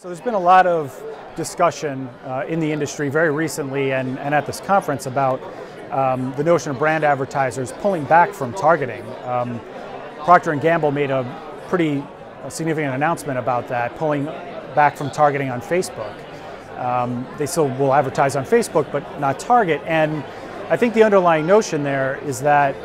So there's been a lot of discussion in the industry very recently and at this conference about the notion of brand advertisers pulling back from targeting. Procter & Gamble made a pretty significant announcement about that, pulling back from targeting on Facebook. They still will advertise on Facebook, but not target. And I think the underlying notion there is that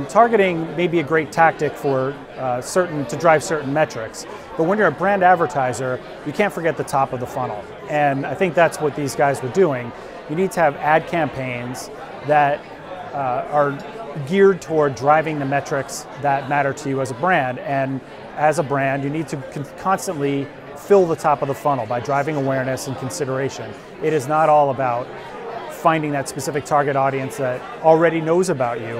targeting may be a great tactic for to drive certain metrics. But when you're a brand advertiser, you can't forget the top of the funnel. And I think that's what these guys were doing. You need to have ad campaigns that are geared toward driving the metrics that matter to you as a brand. And as a brand, you need to constantly fill the top of the funnel by driving awareness and consideration. It is not all about finding that specific target audience that already knows about you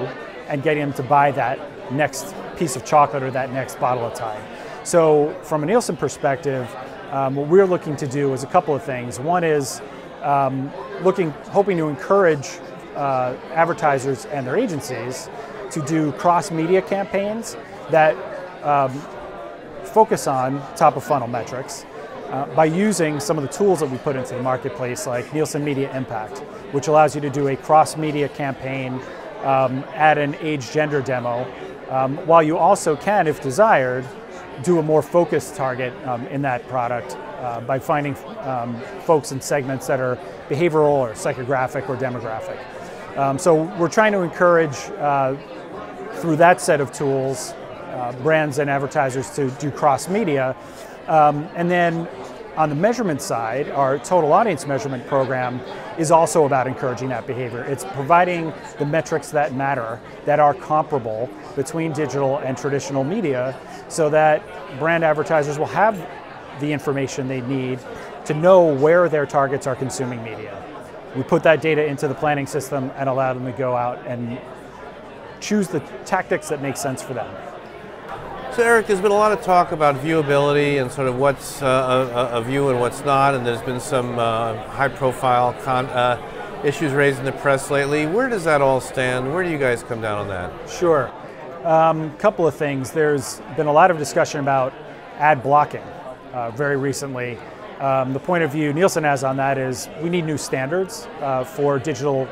and getting them to buy that next piece of chocolate or that next bottle of Tide. So from a Nielsen perspective, what we're looking to do is a couple of things. One is hoping to encourage advertisers and their agencies to do cross-media campaigns that focus on top-of-funnel metrics by using some of the tools that we put into the marketplace, like Nielsen Media Impact, which allows you to do a cross-media campaign at an age-gender demo, while you also can, if desired, do a more focused target in that product by finding folks in segments that are behavioral or psychographic or demographic. So we're trying to encourage, through that set of tools, brands and advertisers to do cross-media. And then on the measurement side, our total audience measurement program is also about encouraging that behavior. It's providing the metrics that matter, that are comparable between digital and traditional media, so that brand advertisers will have the information they need to know where their targets are consuming media. We put that data into the planning system and allow them to go out and choose the tactics that make sense for them. So Eric, there's been a lot of talk about viewability and sort of what's a view and what's not, and there's been some high-profile issues raised in the press lately. Where does that all stand? Where do you guys come down on that? Sure. Couple of things. There's been a lot of discussion about ad blocking very recently. The point of view Nielsen has on that is we need new standards for digital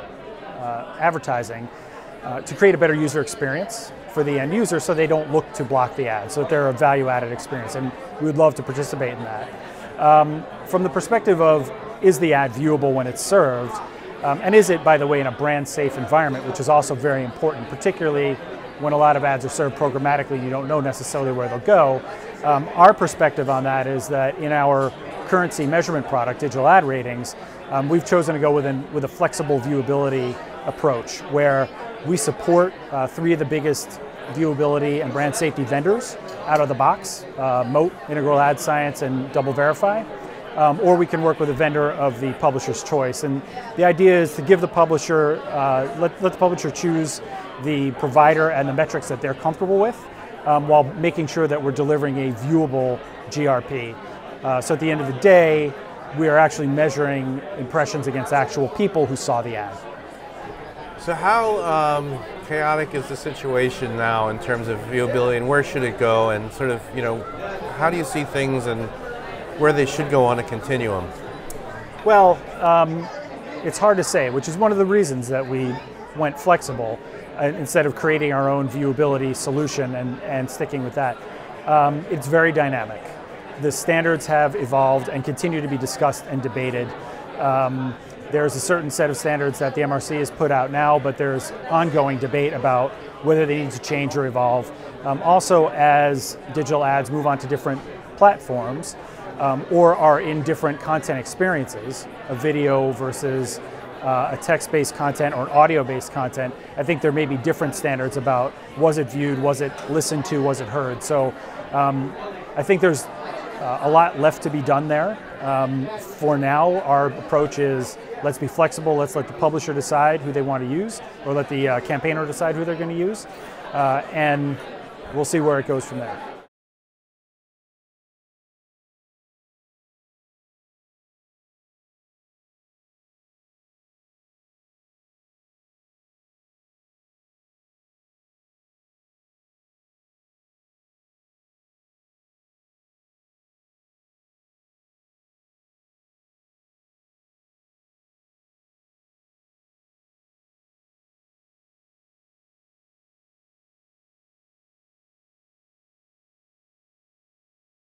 advertising to create a better user experience for the end user, so they don't look to block the ad, so that they're a value-added experience, and we would love to participate in that. From the perspective of, is the ad viewable when it's served, and is it, by the way, in a brand-safe environment, which is also very important, particularly when a lot of ads are served programmatically, you don't know necessarily where they'll go. Our perspective on that is that in our currency measurement product, Digital Ad Ratings, we've chosen to go with a flexible viewability approach, where we support 3 of the biggest viewability and brand safety vendors out of the box, Moat, Integral Ad Science, and Double Verify. Or we can work with a vendor of the publisher's choice. And the idea is to give the publisher, let the publisher choose the provider and the metrics that they're comfortable with, while making sure that we're delivering a viewable GRP. So at the end of the day, we are actually measuring impressions against actual people who saw the ad. So how chaotic is the situation now in terms of viewability, and where should it go, and sort of, how do you see things and where they should go on a continuum? Well, it's hard to say, which is one of the reasons that we went flexible instead of creating our own viewability solution and sticking with that. It's very dynamic. The standards have evolved and continue to be discussed and debated. There's a certain set of standards that the MRC has put out now, but there's ongoing debate about whether they need to change or evolve. Also, as digital ads move on to different platforms or are in different content experiences, a video versus a text-based content or audio-based content, I think there may be different standards about was it viewed, was it listened to, was it heard. So I think there's a lot left to be done there. For now, our approach is let's be flexible, let's let the publisher decide who they want to use, or let the campaigner decide who they're going to use, and we'll see where it goes from there.